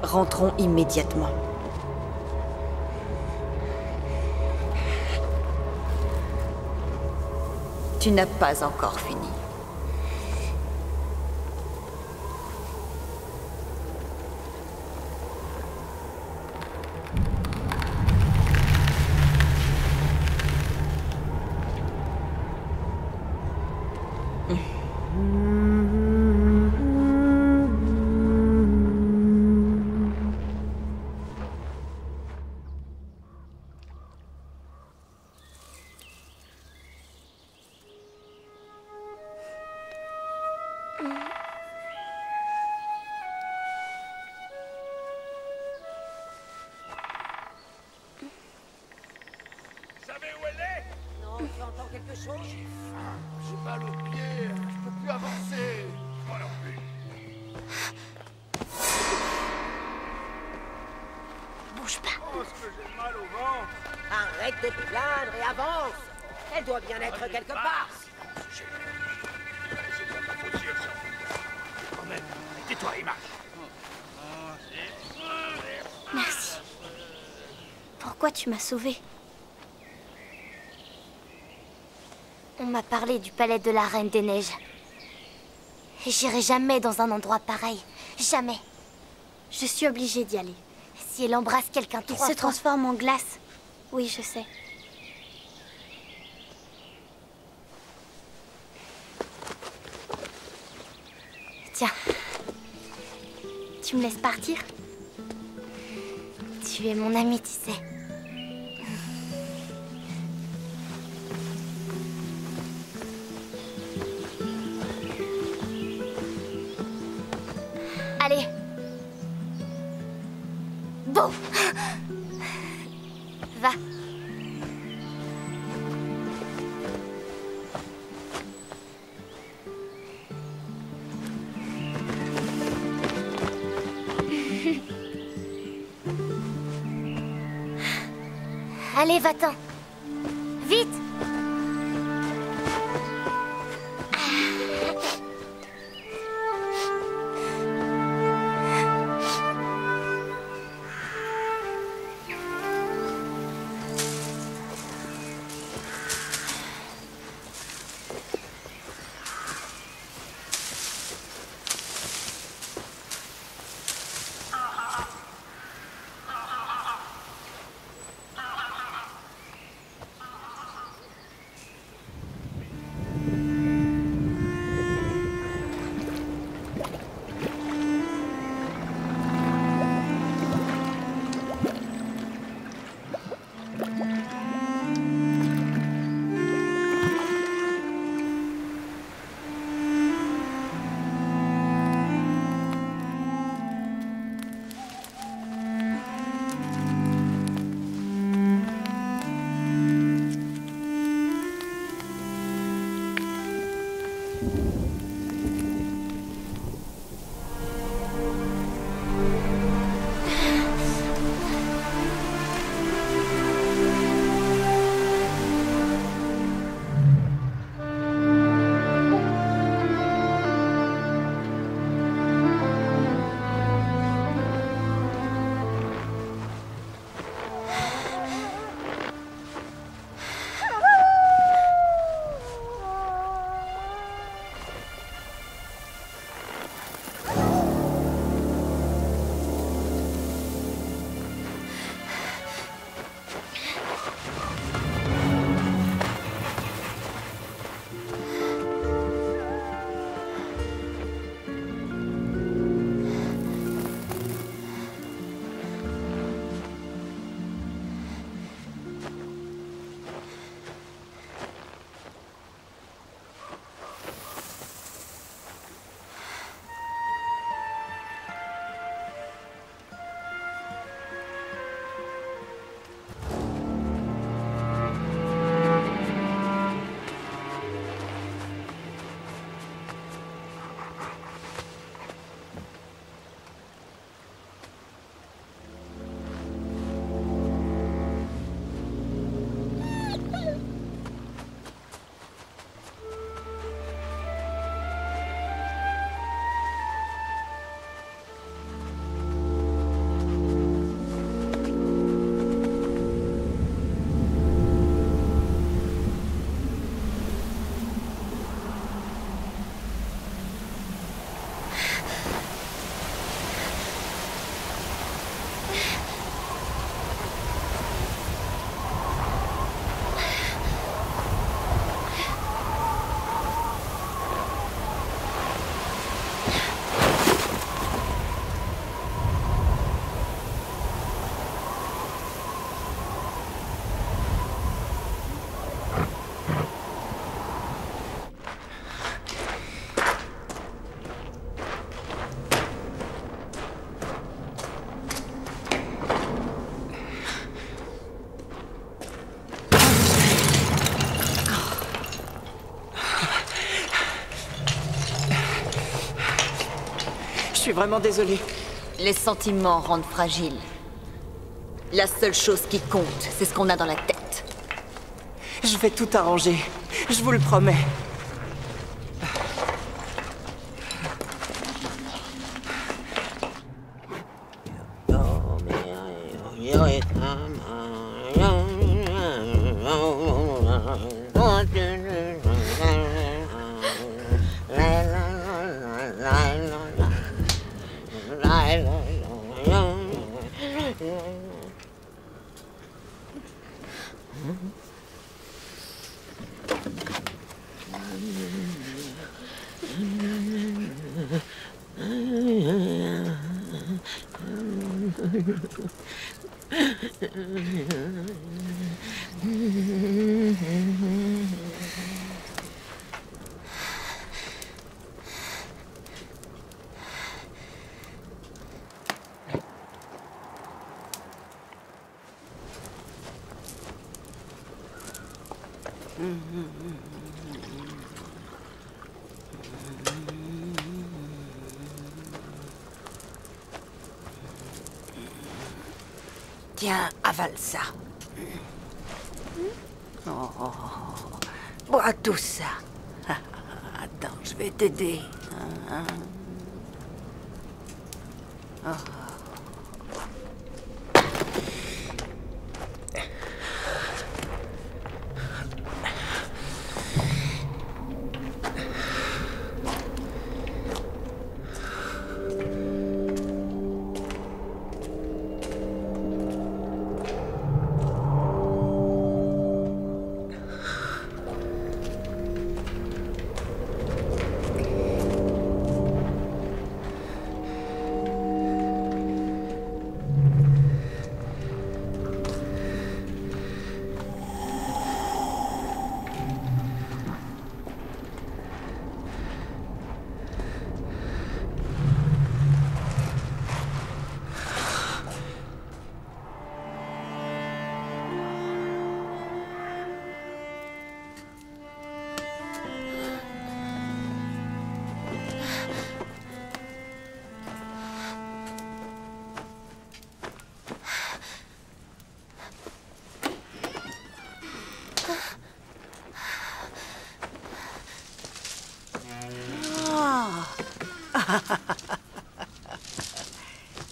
Rentrons immédiatement. Tu n'as pas encore fini. Tu entends quelque chose? J'ai mal aux pieds. Je peux plus avancer. Moi non plus. Bouge pas. Oh, est-ce que j'ai mal au ventre? Arrête de te plaindre et avance. Elle doit bien être quelque part. C'est pas ma faute si elle sort. Quand même, tais-toi et marche. Merci. Pourquoi tu m'as sauvée? On m'a parlé du palais de la Reine des Neiges. Et j'irai jamais dans un endroit pareil. Jamais. Je suis obligée d'y aller. Si elle embrasse quelqu'un trois fois... Il se transforme en glace. Oui, je sais. Tiens. Tu me laisses partir? Tu es mon ami, tu sais. Allez. Bon. Va. Allez, va-t'en. Vite. suis vraiment désolé. Les sentiments rendent fragiles. La seule chose qui compte, c'est ce qu'on a dans la tête. Je vais tout arranger. Je vous le promets. Tiens, avale ça. Oh, bois tout ça. Attends, je vais t'aider.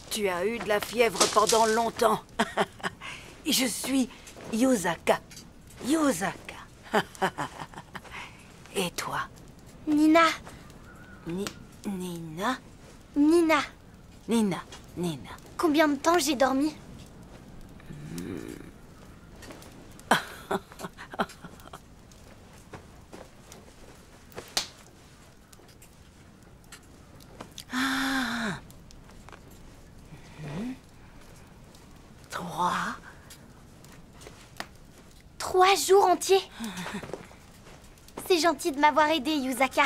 Tu as eu de la fièvre pendant longtemps. Je suis Yuzaka. Yuzaka. Et toi? Nina. Nina? Nina. Nina. Combien de temps j'ai dormi? Trois jours entiers. C'est gentil de m'avoir aidé, Yuzaka.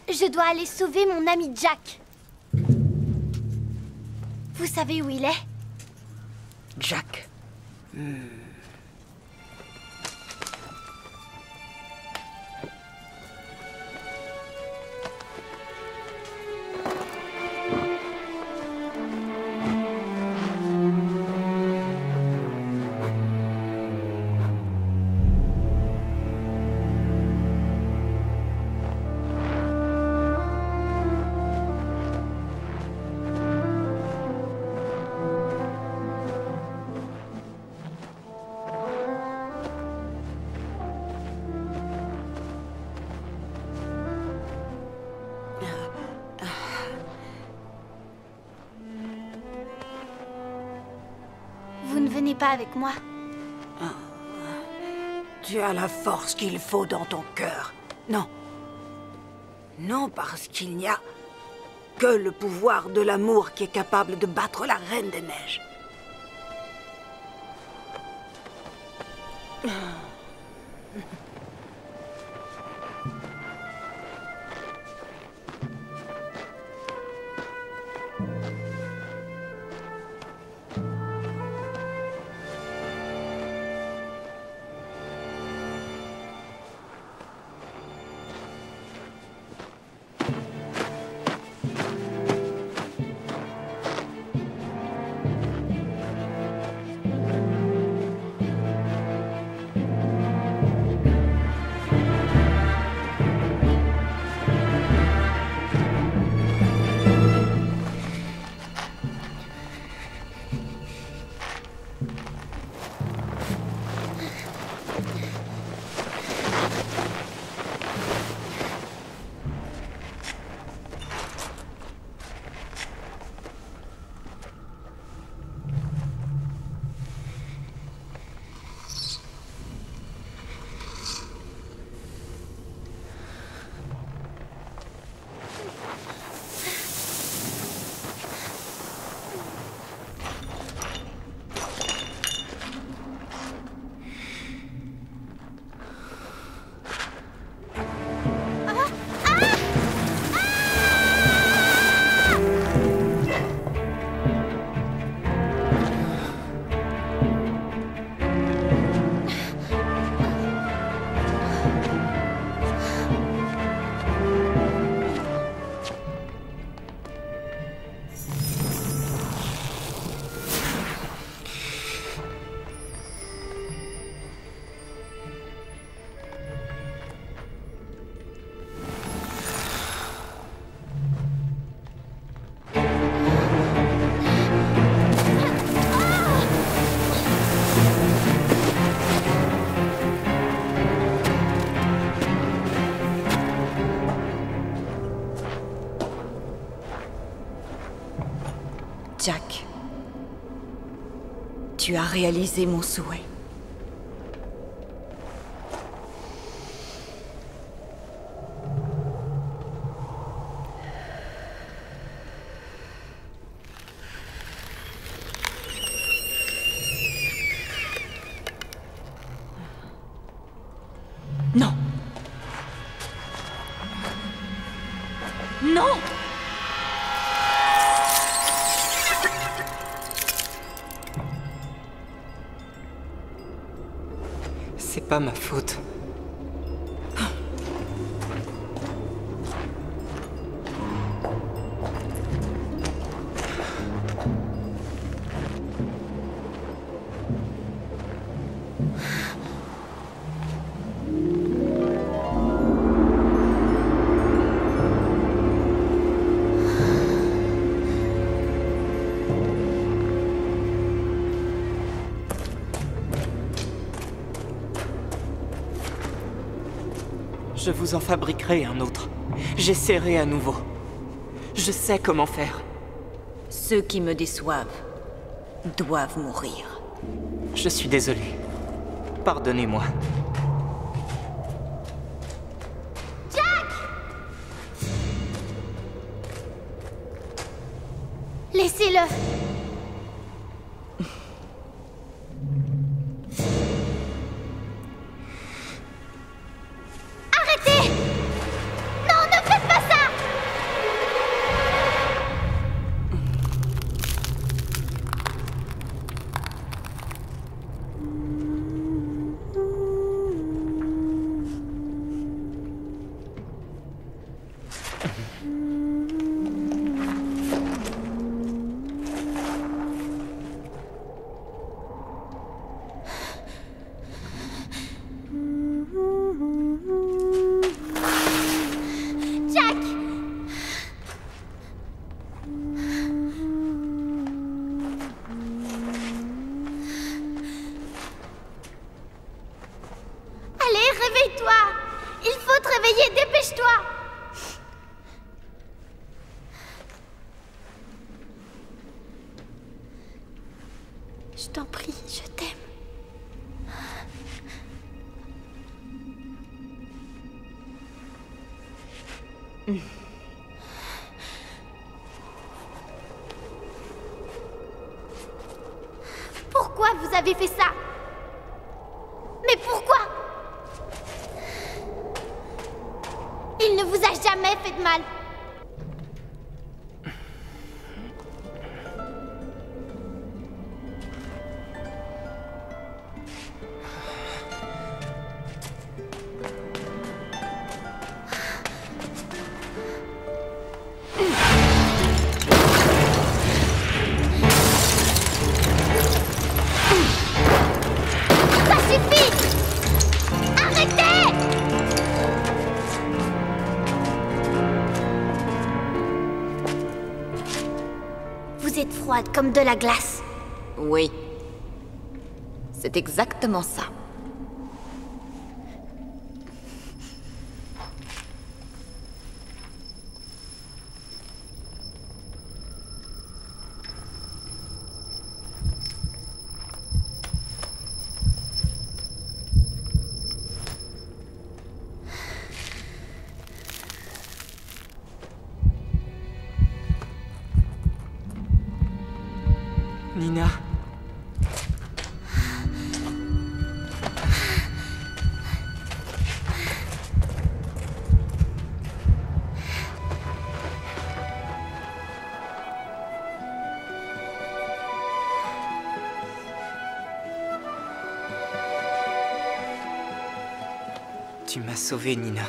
Je dois aller sauver mon ami Jack. Vous savez où il est? Jack. Vous ne venez pas avec moi? Tu as la force qu'il faut dans ton cœur. Non. Non, parce qu'il n'y a que le pouvoir de l'amour qui est capable de battre la Reine des Neiges. Tu as réalisé mon souhait. Non. Non. C'est pas ma faute. Je vous en fabriquerai un autre. J'essaierai à nouveau. Je sais comment faire. Ceux qui me déçoivent doivent mourir. Je suis désolé. Pardonnez-moi. Laissez-le. Arrêtez! Non, ne faites pas ça! Jack! Allez, réveille-toi! Il faut te réveiller, dépêche-toi! Je t'en prie, je t'aime. Pourquoi vous avez fait ça? Mais pourquoi? Il ne vous a jamais fait de mal. Ça suffit! Arrêtez! Vous êtes froide comme de la glace. Oui. C'est exactement ça. Nina. Tu m'as sauvée, Nina.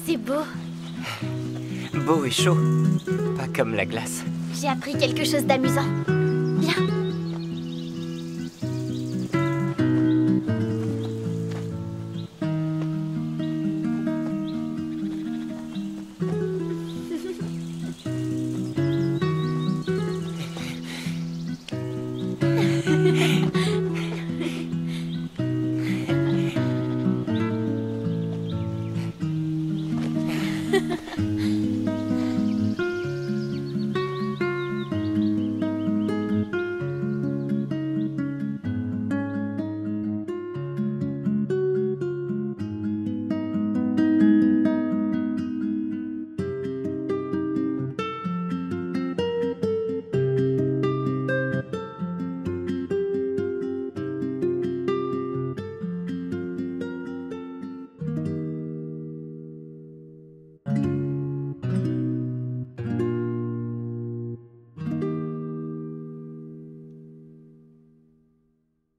C'est beau. Beau et chaud. Pas comme la glace. J'ai appris quelque chose d'amusant.